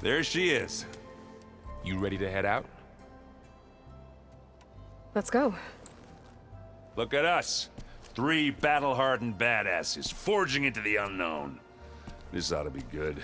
There she is. You ready to head out? Let's go. Look at us. 3 battle-hardened badasses forging into the unknown. This ought to be good.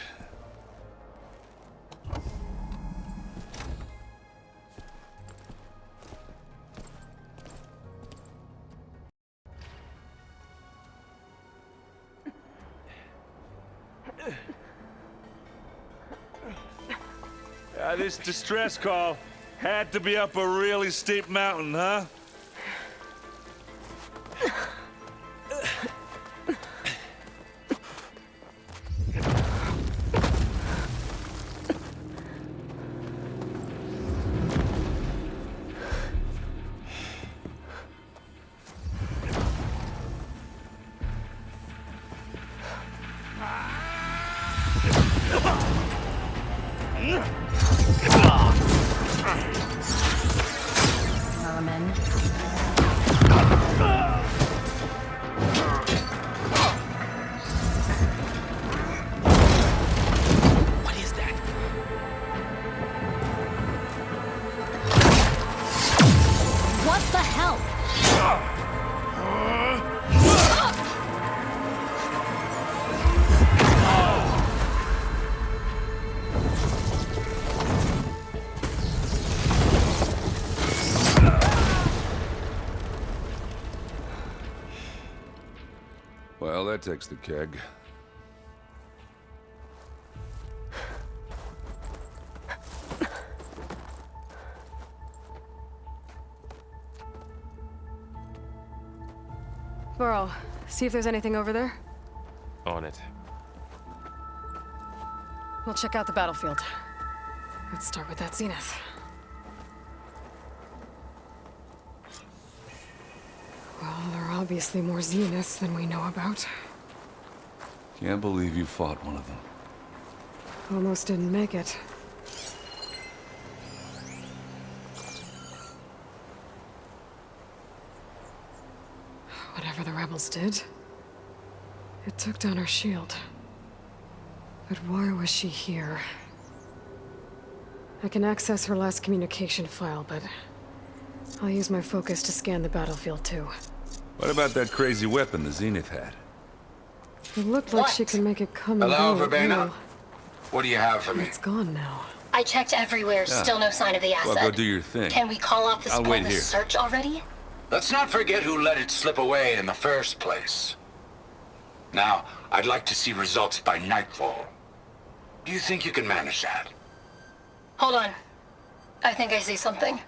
This distress call had to be up a really steep mountain, huh? What is that? What the hell? Well, that takes the keg. Burl, see if there's anything over there. On it. We'll check out the battlefield. Let's start with that zenith. Well, there are obviously more zeniths than we know about. Can't believe you fought one of them. Almost didn't make it. Whatever the rebels did, it took down her shield. But why was she here? I can access her last communication file, but I'll use my focus to scan the battlefield too. What about that crazy weapon the Zenith had? It looked like she could make it come and Hello, go. Verbena? Oh, What do you have for me? it's gone now. I checked everywhere, still no sign of the asset. Well, go do your thing. Can we call off this I'll wait pointless here. search already? Let's not forget who let it slip away in the first place. Now, I'd like to see results by nightfall. Do you think you can manage that? Hold on. I think I see something.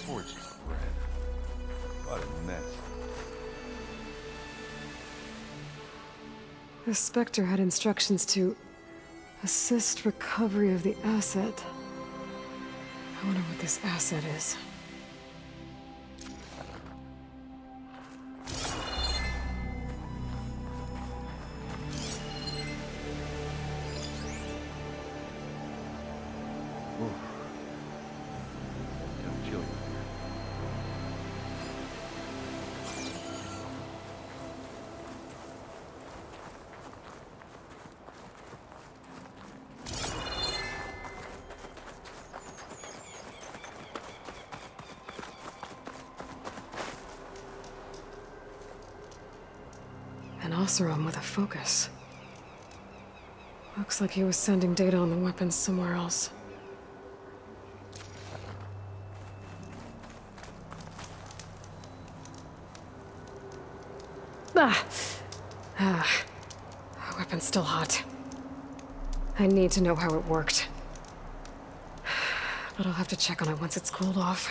Torches bread. What a mess. The Spectre had instructions to assist recovery of the asset. I wonder what this asset is. Gonna kill you. An Oseram with a focus. Looks like he was sending data on the weapons somewhere else. The weapon's still hot. I need to know how it worked. But I'll have to check on it once it's cooled off.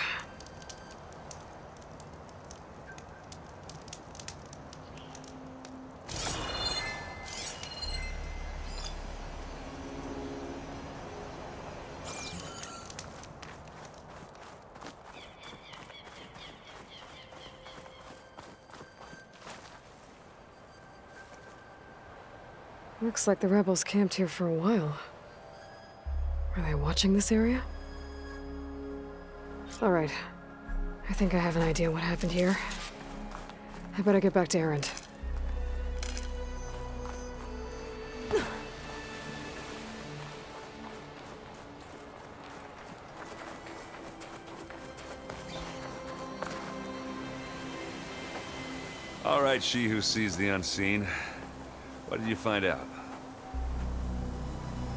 Looks like the rebels camped here for a while. Are they watching this area? All right. I think I have an idea what happened here. I better get back to Erend. All right, she who sees the unseen. What did you find out?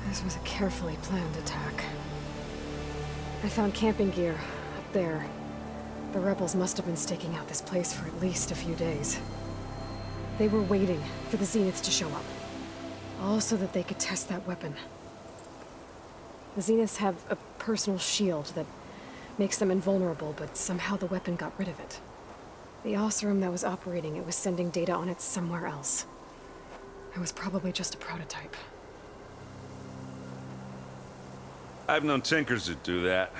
This was a carefully planned attack. I found camping gear up there. The rebels must have been staking out this place for at least a few days. They were waiting for the Zeniths to show up. All so that they could test that weapon. The Zeniths have a personal shield that makes them invulnerable, but somehow the weapon got rid of it. The Oseram that was operating it was sending data on it somewhere else. It was probably just a prototype. I've known tinkers that do that.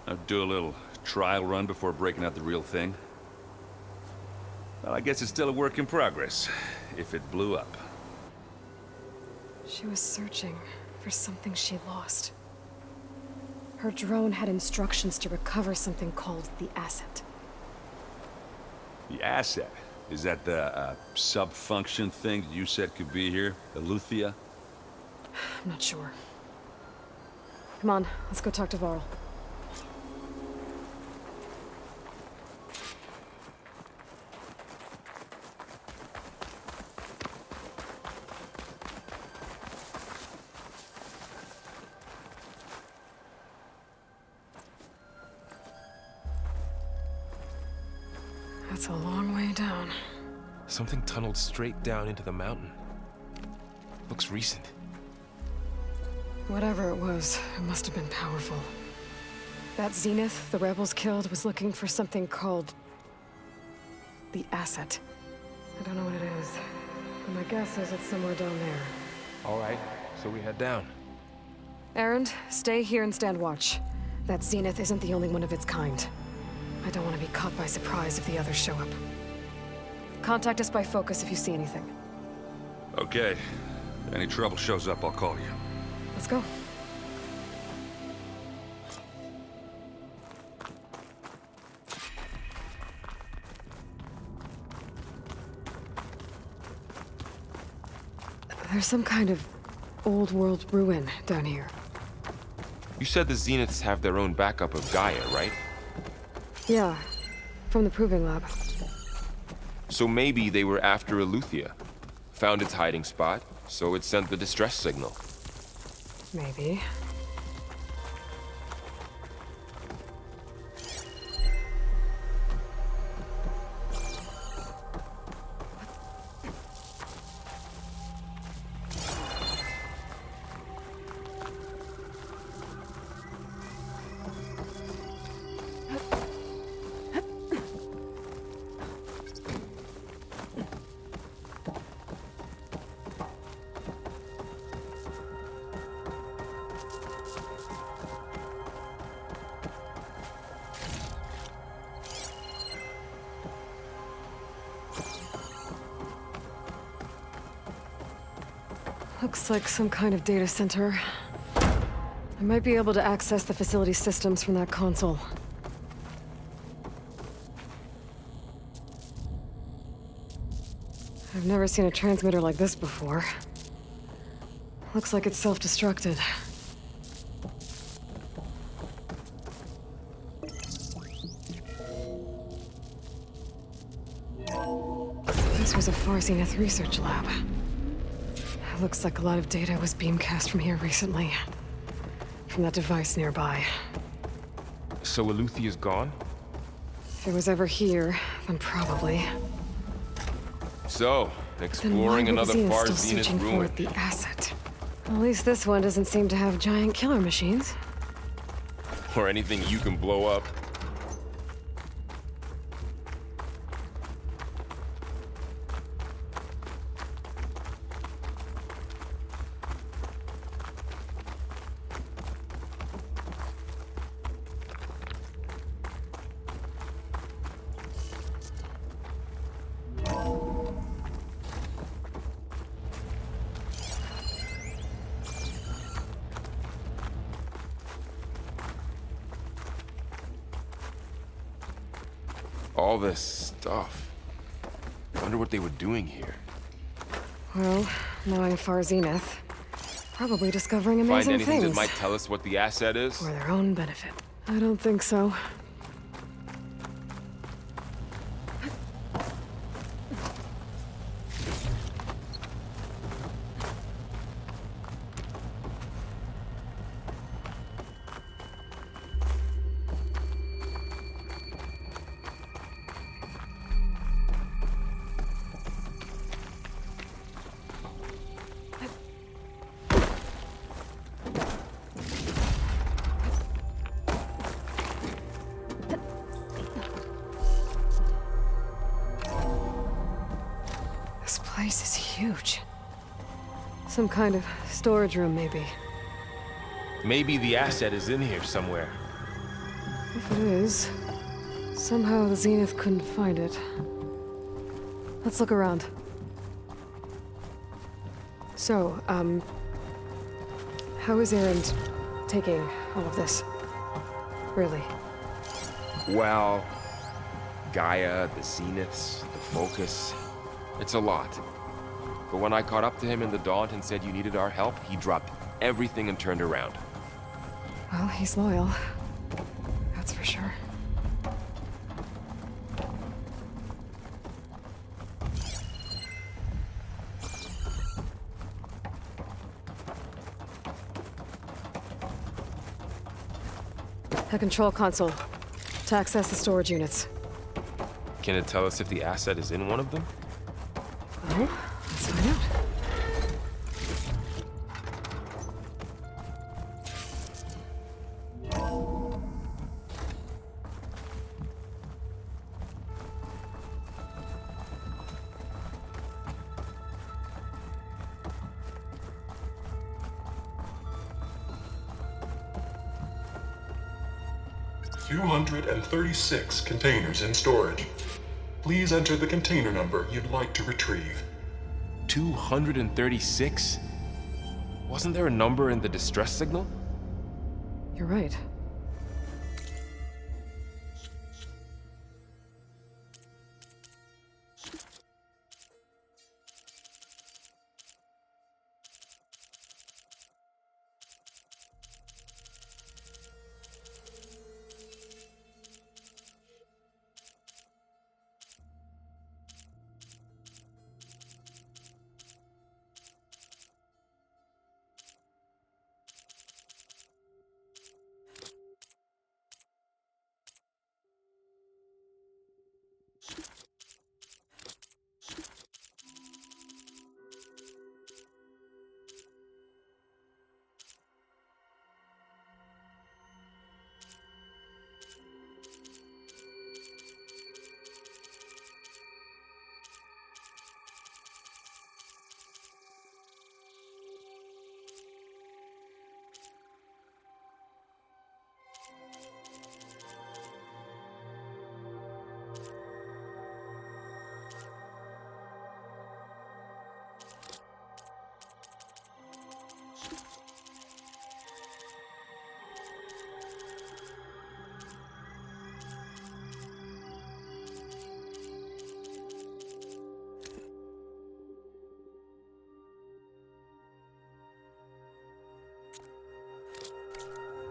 I'd do a little trial run before breaking out the real thing. Well, I guess it's still a work in progress, if it blew up. She was searching for something she lost. Her drone had instructions to recover something called the asset. The asset? Is that the sub-function thing that you said could be here? The Luthia? I'm not sure. Come on, let's go talk to Varl. That's a long way down. Something tunneled straight down into the mountain. Looks recent. Whatever it was, it must have been powerful. That Zenith the rebels killed was looking for something called the asset. I don't know what it is, but my guess is it's somewhere down there. All right, so we head down. Erend, stay here and stand watch. That Zenith isn't the only one of its kind. I don't want to be caught by surprise if the others show up. Contact us by focus if you see anything. Okay. If any trouble shows up, I'll call you. Let's go. There's some kind of old world ruin down here. You said the Zeniths have their own backup of Gaia, right? Yeah, from the proving lab. So maybe they were after Eleuthia. Found its hiding spot, so it sent the distress signal. Maybe. Looks like some kind of data center. I might be able to access the facility systems from that console. I've never seen a transmitter like this before. Looks like it's self-destructed. This was a Far Zenith research lab. It looks like a lot of data was beamcast from here recently. From that device nearby. So Eleuthia's gone? If it was ever here, then probably. So, exploring then why another would Far still Zenith searching ruin. for the asset? At least this one doesn't seem to have giant killer machines. Or anything you can blow up. All this stuff. I wonder what they were doing here. Well, knowing Far Zenith, probably discovering Find amazing anything things that might tell us what the asset is? for their own benefit. I don't think so. This place is huge. Some kind of storage room, maybe. Maybe the asset is in here somewhere. If it is, somehow the Zenith couldn't find it. Let's look around. So, how is Erend taking all of this? Really? Well, Gaia, the Zeniths, the Focus. It's a lot. But when I caught up to him in the Daunt and said you needed our help, he dropped everything and turned around. Well, he's loyal. That's for sure. A control console to access the storage units. Can it tell us if the asset is in one of them? Well, let's find out. "236 containers in storage. Please enter the container number you'd like to retrieve." 236? Wasn't there a number in the distress signal? You're right.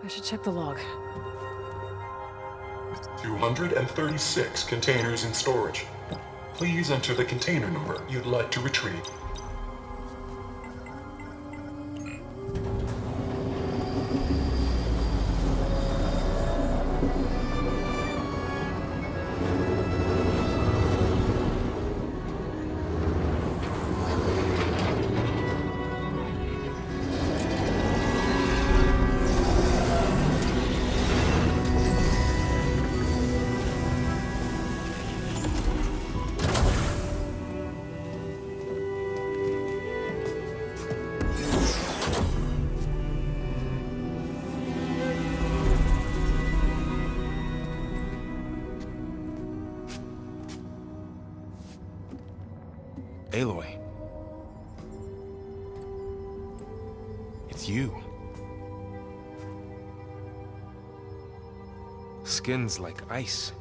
I should check the log. 236 containers in storage. Please enter the container number you'd like to retrieve. Aloy. It's you. Skin's like ice.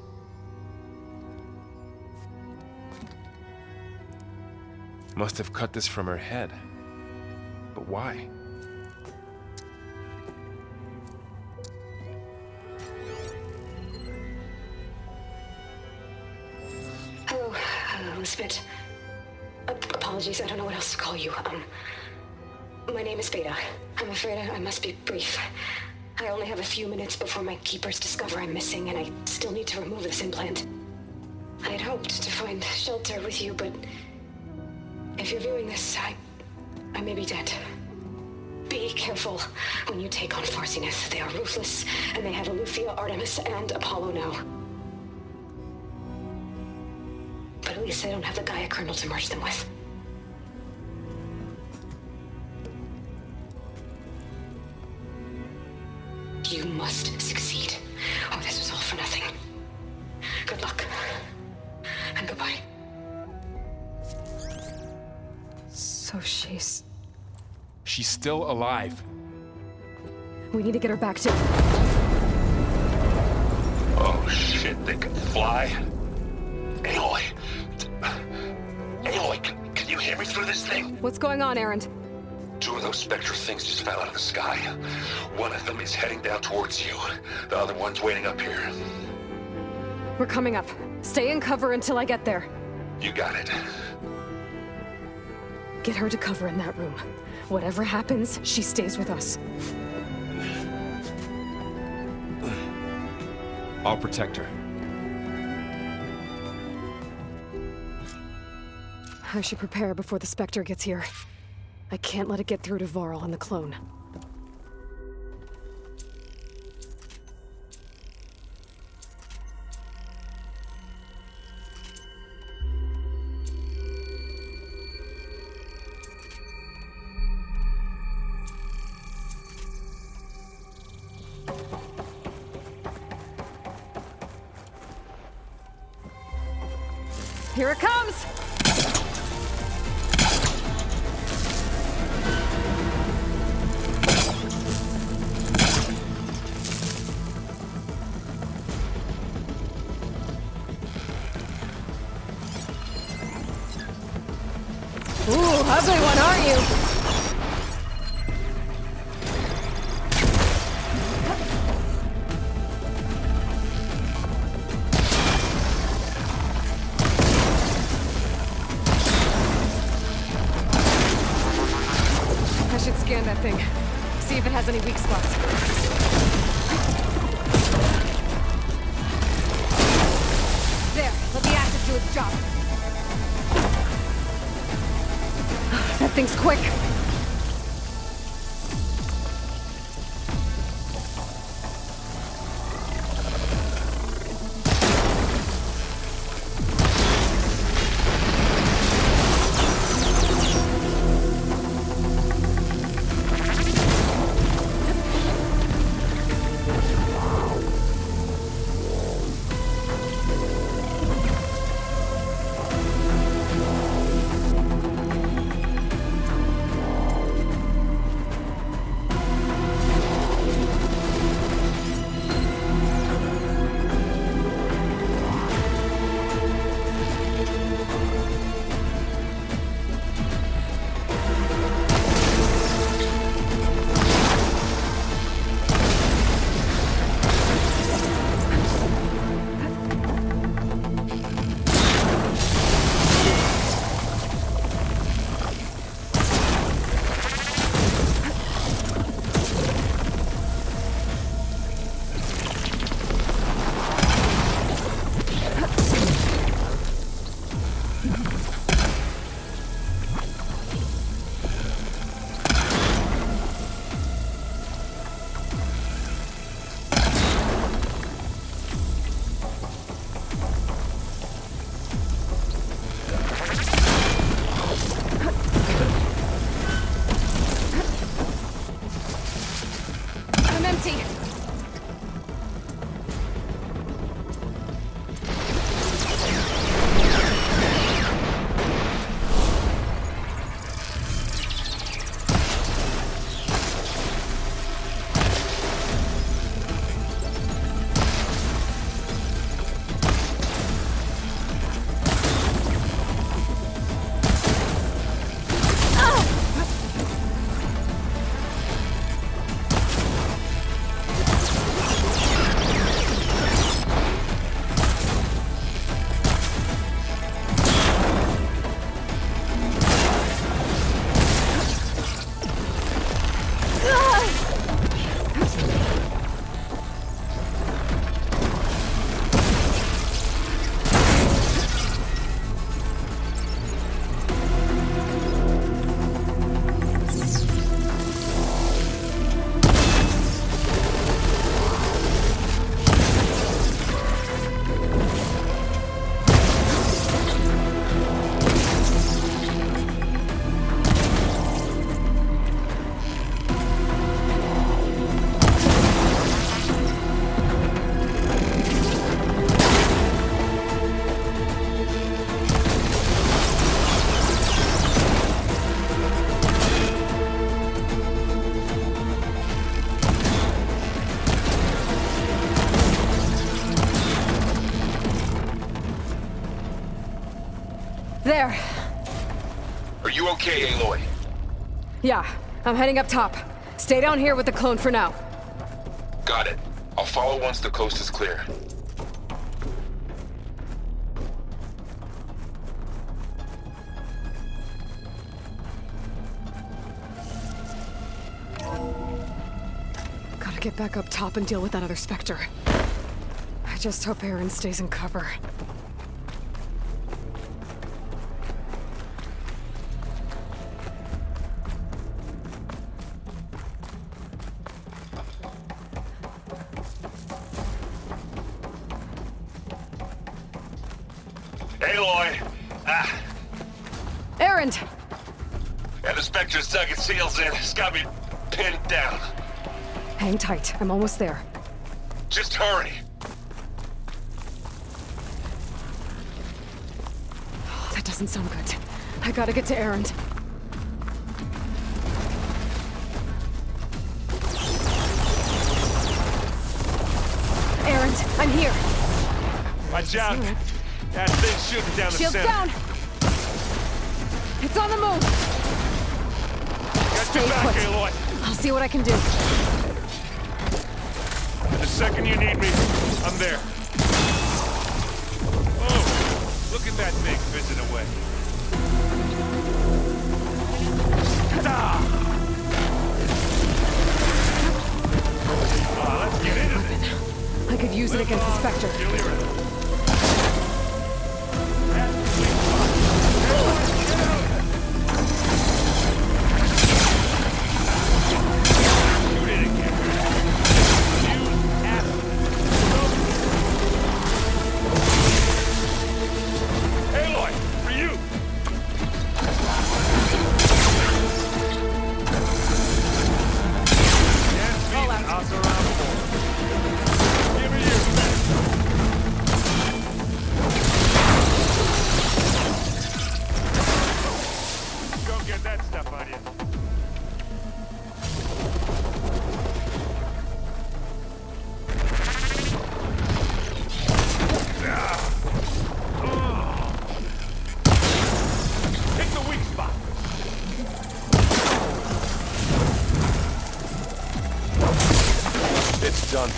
Must have cut this from her head. But why? Hello, Elizabeth. Apologies, I don't know what else to call you. My name is Beta. I'm afraid I must be brief. I only have a few minutes before my keepers discover I'm missing, and I still need to remove this implant. I had hoped to find shelter with you, but if you're viewing this, I may be dead. Be careful when you take on Farsiness. They are ruthless, and they have Aletheia, Artemis, and Apollo now. But at least they don't have the Gaia kernel to merge them with. You must succeed, or this was all for nothing. Good luck. And goodbye. So she's... She's still alive. We need to get her back to... Oh shit, they can fly? Aloy, can you hear me through this thing? What's going on, Erend? 2 of those spectral things just fell out of the sky. One of them is heading down towards you. The other one's waiting up here. We're coming up. Stay in cover until I get there. You got it. Get her to cover in that room. Whatever happens, she stays with us. I'll protect her. I should prepare before the Spectre gets here. I can't let it get through to Varl and the clone. Here it comes! Ooh, ugly one, aren't you? I should scan that thing. See if it has any weak spots. There, let the acid do its job. That thing's quick. There. Are you okay, Aloy? Yeah, I'm heading up top. Stay down here with the clone for now. Got it. I'll follow once the coast is clear. Gotta get back up top and deal with that other Spectre. I just hope Aaron stays in cover. Aloy! Aaron! Yeah, the Spectre's dug its heels in. It's got me pinned down. Hang tight, I'm almost there. Just hurry. Oh, that doesn't sound good. I gotta get to Aaron. Aaron, I'm here. Watch out. That thing's shooting down the Shields center. down! It's on the move! Got Stay your back, put. Aloy. I'll see what I can do. The second you need me, I'm there. Oh, look at that thing fizzing away. Ta-da! Let's get into this. I could use it against the Spectre. Aloy, for you! Give me your best. Go get that stuff on you. Hit the weak spot. It's done.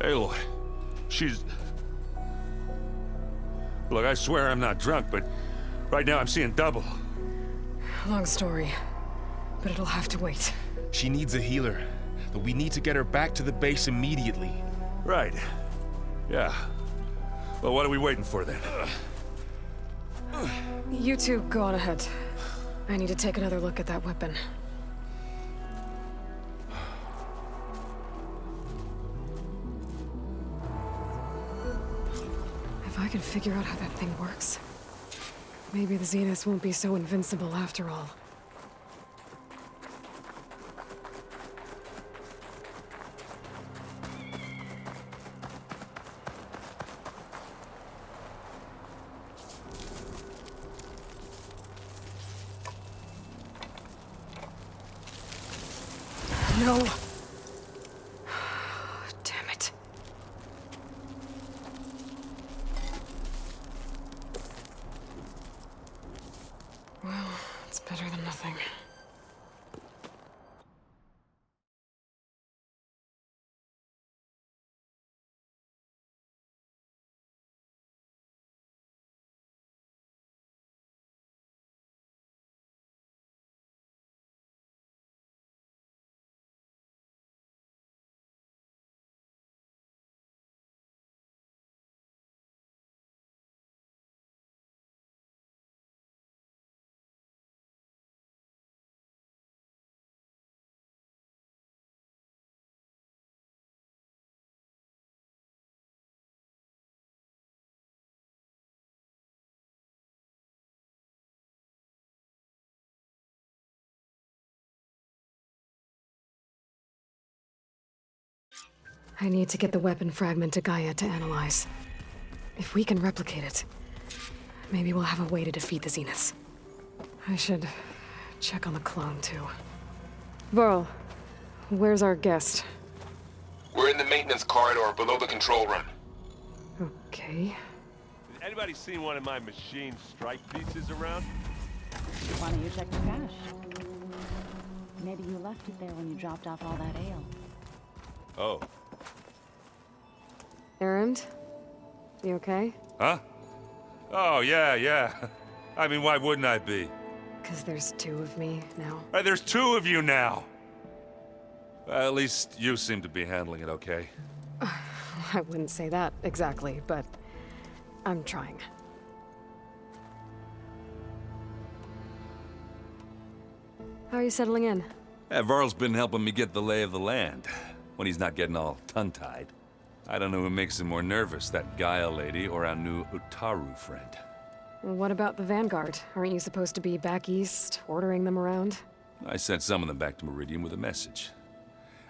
Aloy, she's... Look, I swear I'm not drunk, but right now I'm seeing double. Long story, but it'll have to wait. She needs a healer, but we need to get her back to the base immediately. Right. Yeah. Well, what are we waiting for then? You two go on ahead. I need to take another look at that weapon. If I can figure out how that thing works, maybe the Zeniths won't be so invincible after all. No. Damn it. Well, it's better than nothing. I need to get the weapon fragment to Gaia to analyze. If we can replicate it, maybe we'll have a way to defeat the Zeniths. I should check on the clone, too. Varl, where's our guest? We're in the maintenance corridor below the control room. Okay. Anybody seen one of my machine strike pieces around? Why don't you check the trash? Maybe you left it there when you dropped off all that ale. Oh. Erend? You okay? Huh? Oh, yeah. I mean, why wouldn't I be? 'Cause there's two of me now. There's two of you now! Well, at least you seem to be handling it okay. I wouldn't say that exactly, but I'm trying. How are you settling in? Varl's been helping me get the lay of the land, when he's not getting all tongue-tied. I don't know who makes him more nervous, that Gaia lady or our new Utaru friend. What about the Vanguard? Aren't you supposed to be back east, ordering them around? I sent some of them back to Meridian with a message.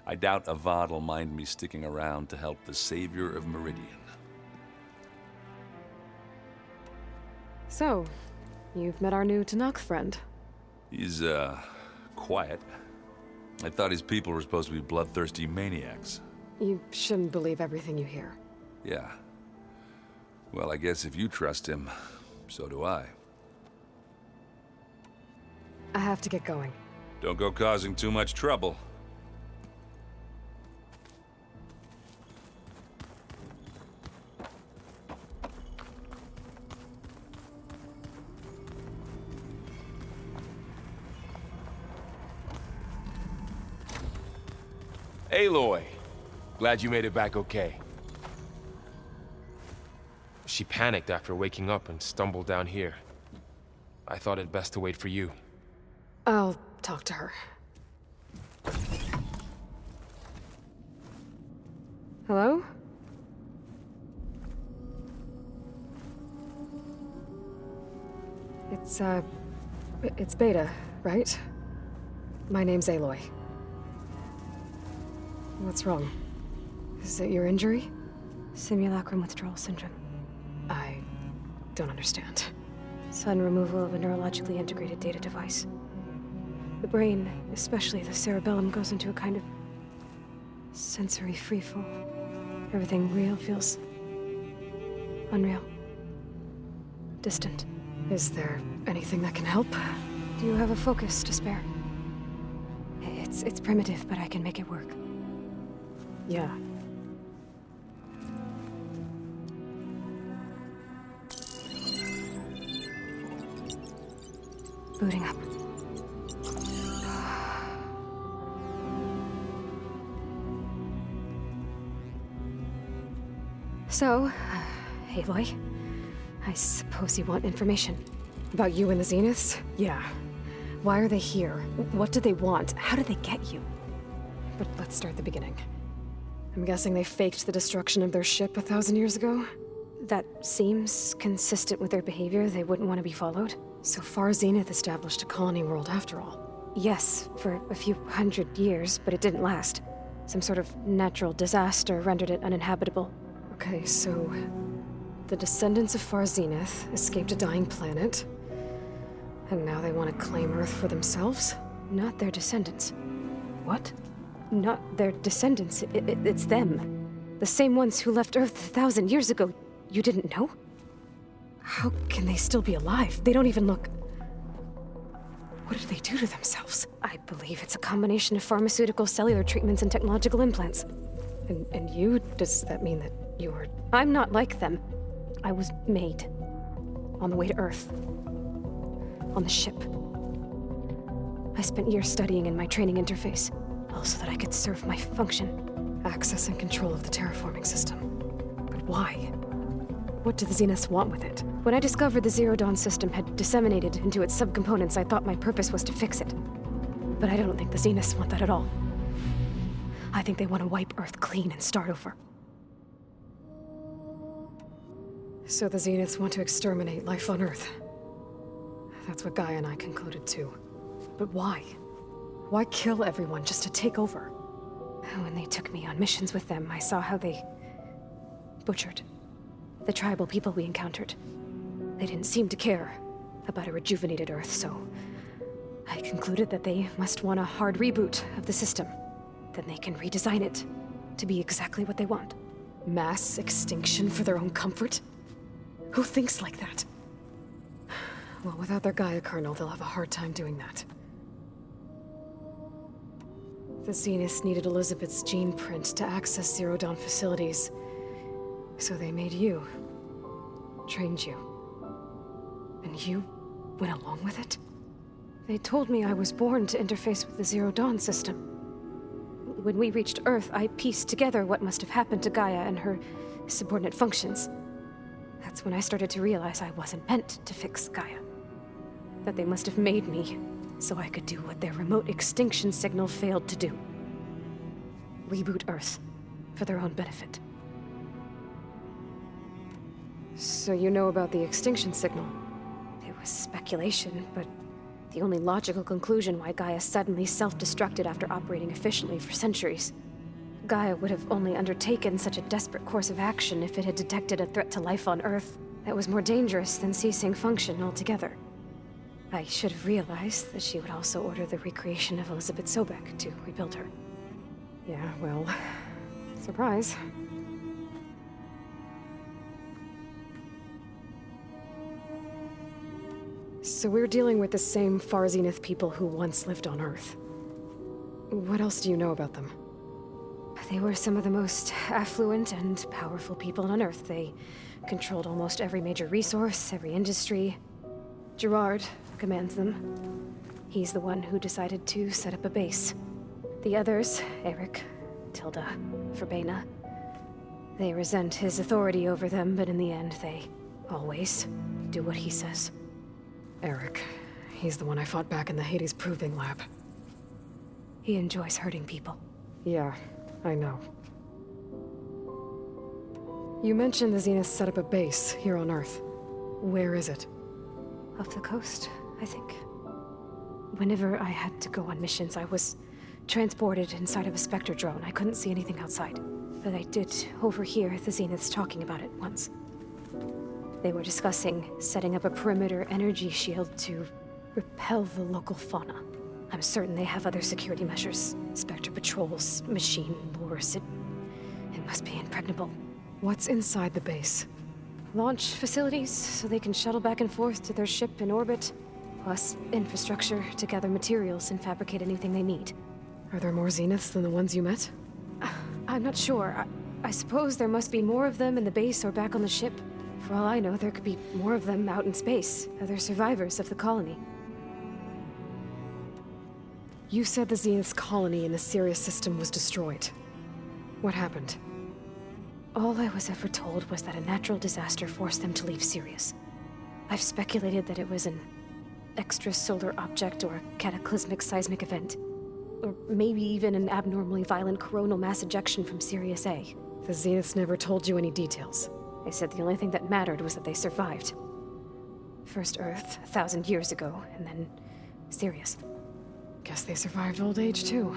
I doubt Avad will mind me sticking around to help the savior of Meridian. So, you've met our new Tanakh friend. He's, quiet. I thought his people were supposed to be bloodthirsty maniacs. You shouldn't believe everything you hear. Yeah. Well, I guess if you trust him, so do I. I have to get going. Don't go causing too much trouble. Aloy, glad you made it back okay. She panicked after waking up and stumbled down here. I thought it best to wait for you. I'll talk to her. Hello? It's Beta, right? My name's Aloy. What's wrong? Is it your injury? Simulacrum withdrawal syndrome. I don't understand. Sudden removal of a neurologically integrated data device. The brain, especially the cerebellum, goes into a kind of sensory freefall. Everything real feels unreal. Distant. Is there anything that can help? Do you have a focus to spare? It's primitive, but I can make it work. Yeah. Booting up. So, Aloy, I suppose you want information. About you and the Zeniths? Yeah. Why are they here? What do they want? How did they get you? But let's start at the beginning. I'm guessing they faked the destruction of their ship 1,000 years ago? That seems consistent with their behavior. They wouldn't want to be followed. So far, Zenith established a colony world after all. Yes, for a few hundred years, but it didn't last. Some sort of natural disaster rendered it uninhabitable. Okay, so the descendants of Far Zenith escaped a dying planet, and now they want to claim Earth for themselves? Not their descendants. What? Not their descendants. It's them. The same ones who left Earth 1,000 years ago. You didn't know? How can they still be alive? They don't even look... What did they do to themselves? I believe it's a combination of pharmaceutical, cellular treatments, and technological implants. And you? Does that mean that you're... I'm not like them. I was made. On the way to Earth. On the ship. I spent years studying in my training interface, all so that I could serve my function. Access and control of the terraforming system. But why? What do the Zeniths want with it? When I discovered the Zero Dawn system had disseminated into its subcomponents, I thought my purpose was to fix it. But I don't think the Zeniths want that at all. I think they want to wipe Earth clean and start over. So the Zeniths want to exterminate life on Earth. That's what Gaia and I concluded too. But why? Why kill everyone just to take over? When they took me on missions with them, I saw how they butchered the tribal people we encountered. They didn't seem to care about a rejuvenated Earth, so I concluded that they must want a hard reboot of the system. Then they can redesign it to be exactly what they want. Mass extinction for their own comfort? Who thinks like that? Well, without their Gaia kernel, they'll have a hard time doing that. The Zeniths needed Elizabeth's gene print to access Zero Dawn facilities. So they made you. Trained you. And you went along with it? They told me I was born to interface with the Zero Dawn system. When we reached Earth, I pieced together what must have happened to Gaia and her subordinate functions. That's when I started to realize I wasn't meant to fix Gaia. That they must have made me so I could do what their remote extinction signal failed to do. Reboot Earth for their own benefit. So you know about the extinction signal? It was speculation, but the only logical conclusion why Gaia suddenly self-destructed after operating efficiently for centuries. Gaia would have only undertaken such a desperate course of action if it had detected a threat to life on Earth that was more dangerous than ceasing function altogether. I should have realized that she would also order the recreation of Elizabeth Sobek to rebuild her. Yeah, well, surprise. So we're dealing with the same Far Zenith people who once lived on Earth. What else do you know about them? They were some of the most affluent and powerful people on Earth. They controlled almost every major resource, every industry. Gerard commands them. He's the one who decided to set up a base. The others, Eric, Tilda, Verbena, they resent his authority over them, but in the end, they always do what he says. Eric. He's the one I fought back in the Hades Proving Lab. He enjoys hurting people. Yeah, I know. You mentioned the Zeniths set up a base here on Earth. Where is it? Off the coast, I think. Whenever I had to go on missions, I was transported inside of a Spectre drone. I couldn't see anything outside. But I did overhear the Zeniths talking about it once. They were discussing setting up a perimeter energy shield to repel the local fauna. I'm certain they have other security measures. Spectre patrols, machine lures. It must be impregnable. What's inside the base? Launch facilities, so they can shuttle back and forth to their ship in orbit. Plus, infrastructure to gather materials and fabricate anything they need. Are there more Zeniths than the ones you met? I'm not sure. I suppose there must be more of them in the base or back on the ship. For all I know, there could be more of them out in space, other survivors of the colony. You said the Zenith's colony in the Sirius system was destroyed. What happened? All I was ever told was that a natural disaster forced them to leave Sirius. I've speculated that it was an extrasolar object or a cataclysmic seismic event. Or maybe even an abnormally violent coronal mass ejection from Sirius A. The Zeniths never told you any details. They said the only thing that mattered was that they survived. First Earth, 1,000 years ago, and then Sirius. Guess they survived old age, too.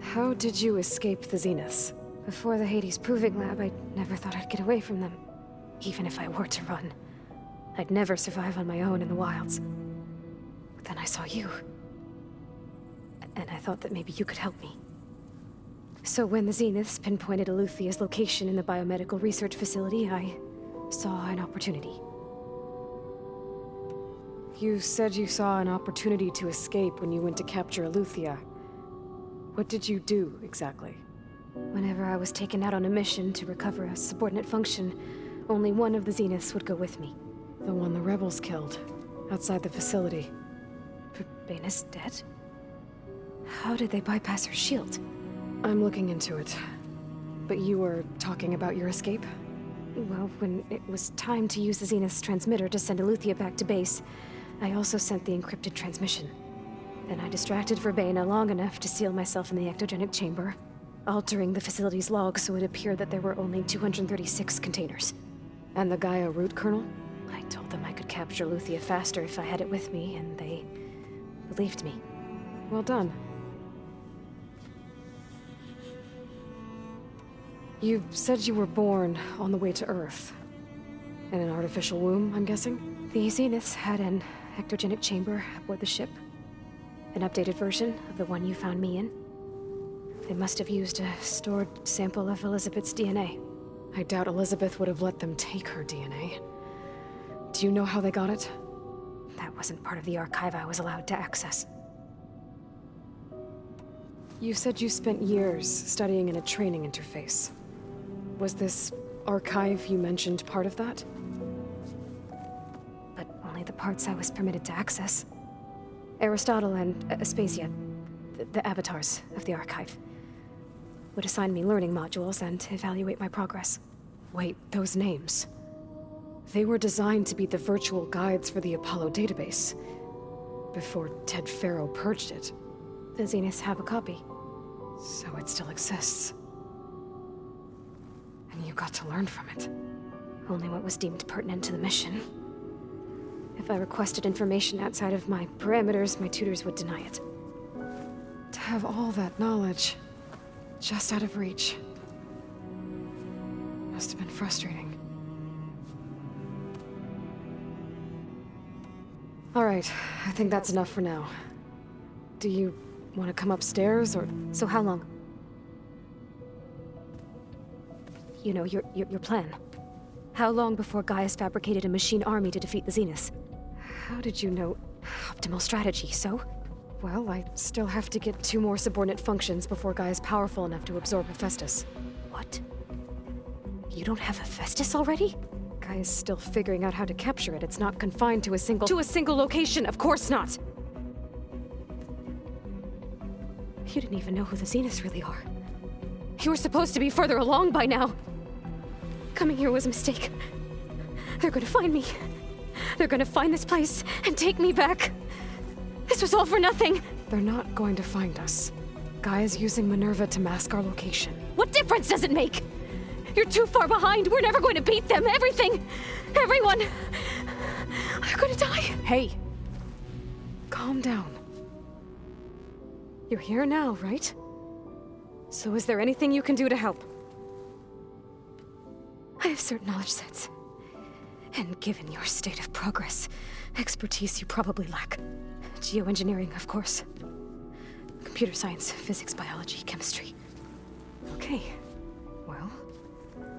How did you escape the Zeniths? Before the Hades Proving Lab, I never thought I'd get away from them. Even if I were to run. I'd never survive on my own in the wilds. But then I saw you. And I thought that maybe you could help me. So when the Zeniths pinpointed Eluthia's location in the biomedical research facility, I saw an opportunity. You said you saw an opportunity to escape when you went to capture Eluthia. What did you do, exactly? Whenever I was taken out on a mission to recover a subordinate function, only one of the Zeniths would go with me. The one the rebels killed, outside the facility. Verbena's dead? How did they bypass her shield? I'm looking into it. But you were talking about your escape? Well, when it was time to use the Zenith's transmitter to send Eluthia back to base, I also sent the encrypted transmission. Then I distracted Verbena long enough to seal myself in the ectogenic chamber, altering the facility's log so it appeared that there were only 236 containers. And the Gaia root kernel? I told them I could capture Eluthia faster if I had it with me, and they believed me. Well done. You said you were born on the way to Earth. In an artificial womb, I'm guessing? The Zeniths had an ectogenic chamber aboard the ship. An updated version of the one you found me in. They must have used a stored sample of Elizabeth's DNA. I doubt Elizabeth would have let them take her DNA. Do you know how they got it? That wasn't part of the archive I was allowed to access. You said you spent years studying in a training interface. Was this archive you mentioned part of that? But only the parts I was permitted to access. Aristotle and Aspasia, the avatars of the archive, would assign me learning modules and evaluate my progress. Wait, those names. They were designed to be the virtual guides for the Apollo database, before Ted Faro purged it. The Zeniths have a copy, so it still exists. And you got to learn from it. Only what was deemed pertinent to the mission. If I requested information outside of my parameters, my tutors would deny it. To have all that knowledge, just out of reach, must have been frustrating. All right, I think that's enough for now. Do you want to come upstairs, or... So how long? You know, your plan. How long before Gaius fabricated a machine army to defeat the Zeniths? How did you know? Optimal strategy, so? Well, I still have to get 2 more subordinate functions before Guy is powerful enough to absorb Hephaestus. What? You don't have Hephaestus already? Guy is still figuring out how to capture it. It's not confined to a single... To a single location! Of course not! You didn't even know who the Zeniths really are. You were supposed to be further along by now! Coming here was a mistake. They're gonna find me. They're gonna find this place and take me back. This was all for nothing! They're not going to find us. Guy is using Minerva to mask our location. What difference does it make? You're too far behind. We're never going to beat them. Everything, everyone, they're gonna die. Hey, calm down. You're here now, right? So is there anything you can do to help? I have certain knowledge sets. And given your state of progress, expertise you probably lack. Geoengineering, of course. Computer science, physics, biology, chemistry. Okay. Well,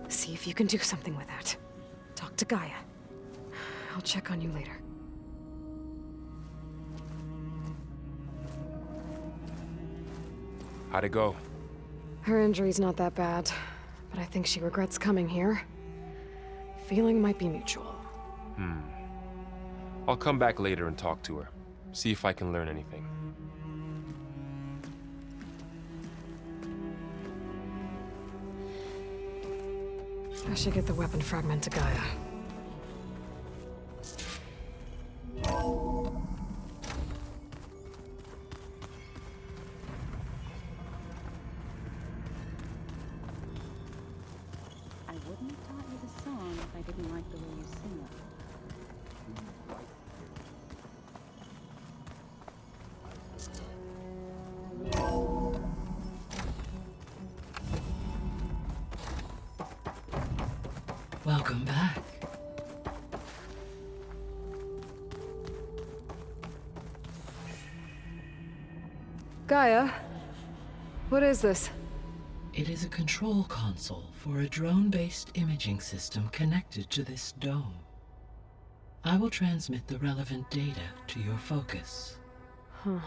see if you can do something with that. Talk to Gaia. I'll check on you later. How'd it go? Her injury's not that bad, but I think she regrets coming here. Feeling might be mutual. I'll come back later and talk to her. See if I can learn anything. I should get the weapon fragment to Gaia. I wouldn't have taught you the song if I didn't like the way you sing it. Welcome back. Gaia, what is this? It is a control console for a drone-based imaging system connected to this dome. I will transmit the relevant data to your focus. Huh.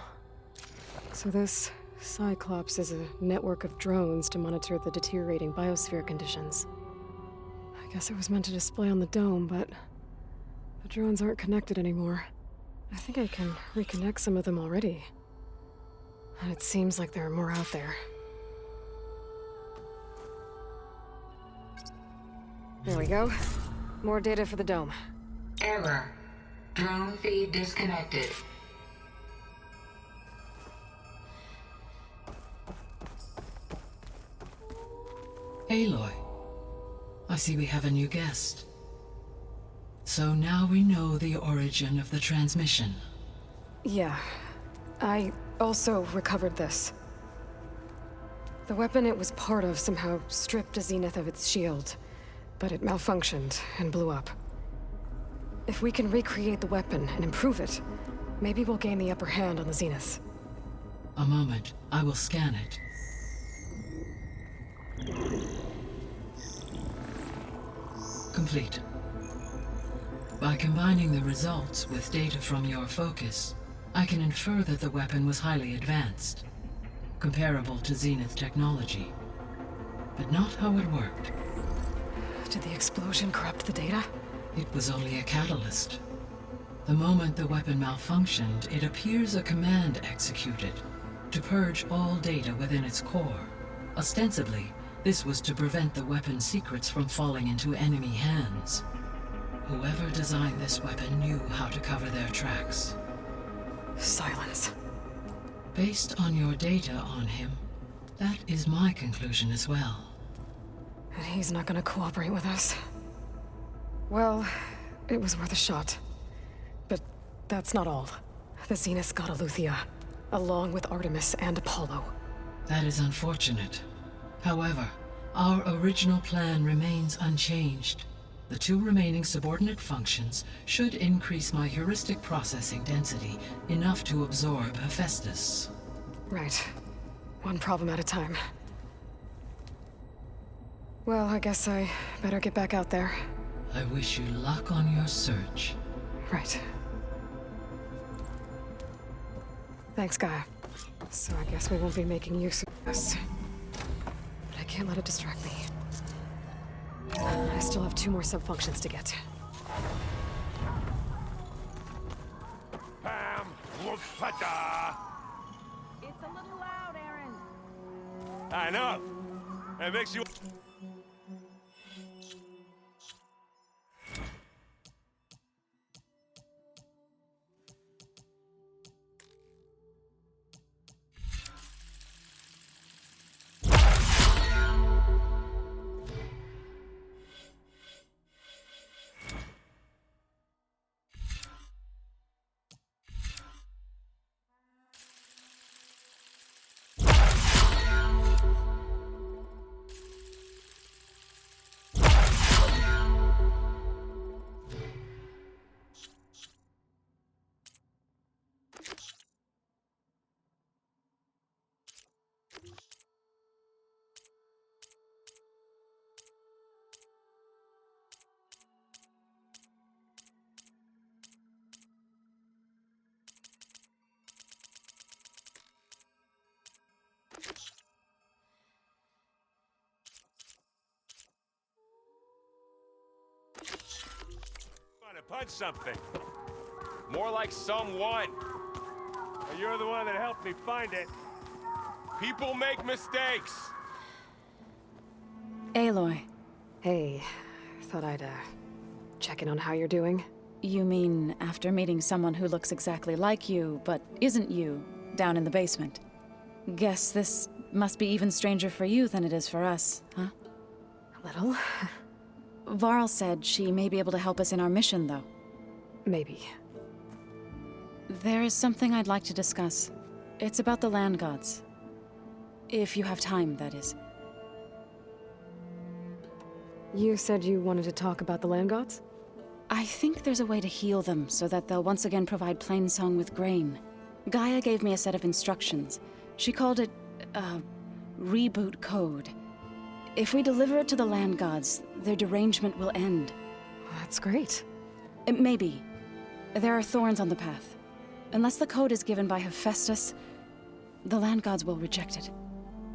So this Cyclops is a network of drones to monitor the deteriorating biosphere conditions. I guess it was meant to display on the dome, but the drones aren't connected anymore. I think I can reconnect some of them already. And it seems like there are more out there. There we go. More data for the dome. Error. Drone feed disconnected. Aloy, I see we have a new guest. So now we know the origin of the transmission. Yeah. I also recovered this. The weapon it was part of somehow stripped Zenith of its shield, but it malfunctioned and blew up. If we can recreate the weapon and improve it, maybe we'll gain the upper hand on the Zeniths. A moment. I will scan it. Complete. By combining the results with data from your focus, I can infer that the weapon was highly advanced, comparable to Zenith technology, but not how it worked. Did the explosion corrupt the data? It was only a catalyst. The moment the weapon malfunctioned, it appears a command executed to purge all data within its core. Ostensibly, this was to prevent the weapon's secrets from falling into enemy hands. Whoever designed this weapon knew how to cover their tracks. Silence. Based on your data on him, that is my conclusion as well. And he's not gonna cooperate with us. Well, it was worth a shot. But that's not all. The Zeniths got Aletheia, along with Artemis and Apollo. That is unfortunate. However, our original plan remains unchanged. The 2 remaining subordinate functions should increase my heuristic processing density enough to absorb Hephaestus. Right. One problem at a time. Well, I guess I better get back out there. I wish you luck on your search. Right. Thanks, Gaia. So I guess we won't be making use of this. But I can't let it distract me. I still have 2 more sub-functions to get. Pam! Whoopata! It's a little loud, Aaron. I know. It makes you... Trying to punch something. More like someone. Well, you're the one that helped me find it. People make mistakes. Aloy. Hey, thought I'd, check in on how you're doing. You mean after meeting someone who looks exactly like you, but isn't you, down in the basement? Guess this must be even stranger for you than it is for us, huh? A little. Varl said she may be able to help us in our mission, though. Maybe. There is something I'd like to discuss. It's about the land gods. If you have time, that is. You said you wanted to talk about the land gods? I think there's a way to heal them so that they'll once again provide Plainsong with grain. Gaia gave me a set of instructions. She called it, reboot code. If we deliver it to the land gods, their derangement will end. That's great. Maybe. There are thorns on the path. Unless the code is given by Hephaestus, the land gods will reject it.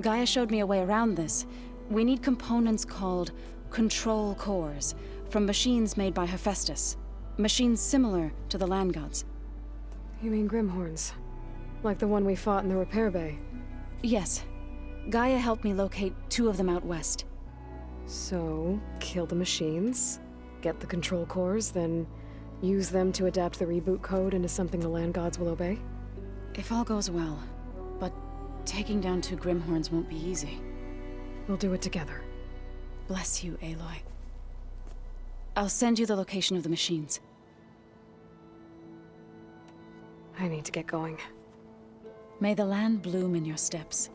Gaia showed me a way around this. We need components called control cores from machines made by Hephaestus. Machines similar to the land gods. You mean Grimhorns? Like the one we fought in the repair bay? Yes. Gaia helped me locate 2 of them out west. So, kill the machines, get the control cores, then use them to adapt the reboot code into something the land gods will obey? If all goes well. But taking down 2 Grimhorns won't be easy. We'll do it together. Bless you, Aloy. I'll send you the location of the machines. I need to get going. May the land bloom in your steps.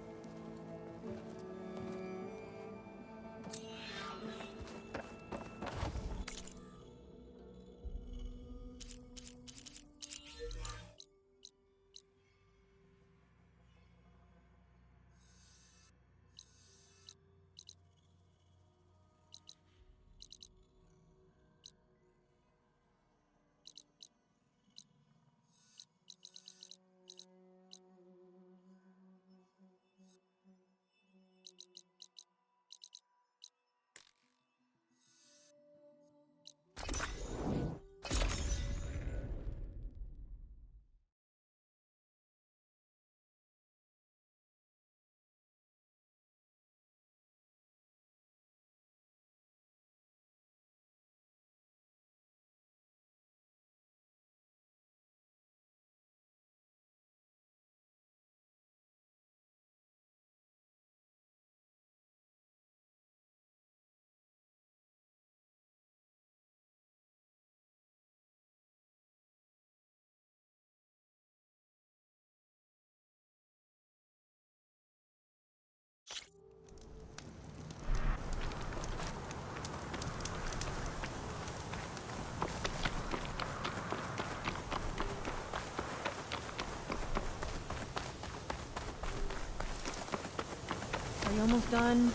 We almost done?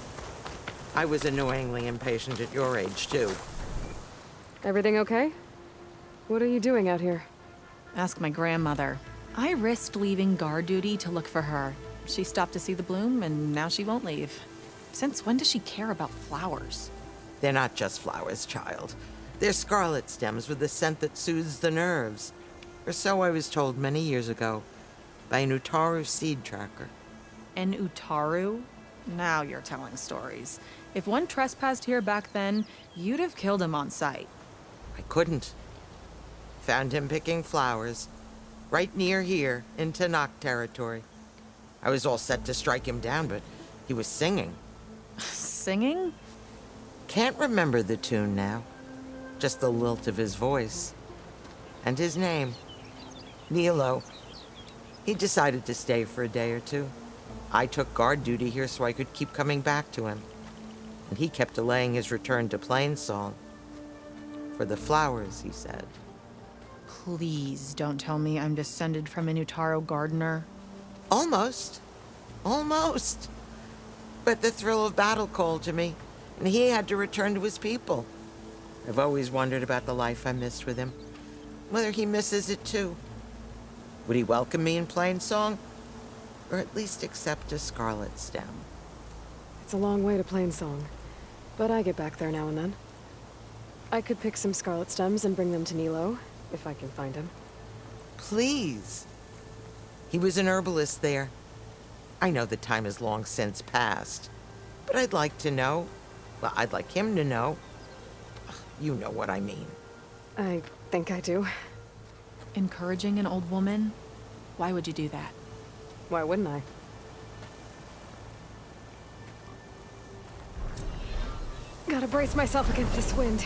I was annoyingly impatient at your age, too. Everything okay? What are you doing out here? Ask my grandmother. I risked leaving guard duty to look for her. She stopped to see the bloom, and now she won't leave. Since when does she care about flowers? They're not just flowers, child. They're scarlet stems with a scent that soothes the nerves. Or so I was told many years ago by an Utaru seed tracker. An Utaru? Now you're telling stories. If one trespassed here back then, you'd have killed him on sight. I couldn't. Found him picking flowers, right near here, in Tanakh territory. I was all set to strike him down, but he was singing. Singing? Can't remember the tune now. Just the lilt of his voice. And his name. Nilo. He decided to stay for a day or two. I took guard duty here so I could keep coming back to him. And he kept delaying his return to Plainsong. For the flowers, he said. Please don't tell me I'm descended from an Utaru gardener. Almost. Almost. But the thrill of battle called to me, and he had to return to his people. I've always wondered about the life I missed with him. Whether he misses it too. Would he welcome me in Plainsong? Or at least accept a scarlet stem? It's a long way to Plainsong, but I get back there now and then. I could pick some scarlet stems and bring them to Nilo, if I can find him. Please. He was an herbalist there. I know the time has long since passed, but I'd like to know. Well, I'd like him to know. You know what I mean. I think I do. Encouraging an old woman? Why would you do that? Why wouldn't I? Gotta brace myself against this wind.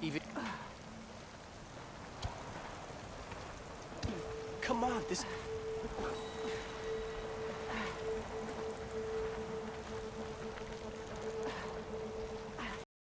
Even... Come on, this...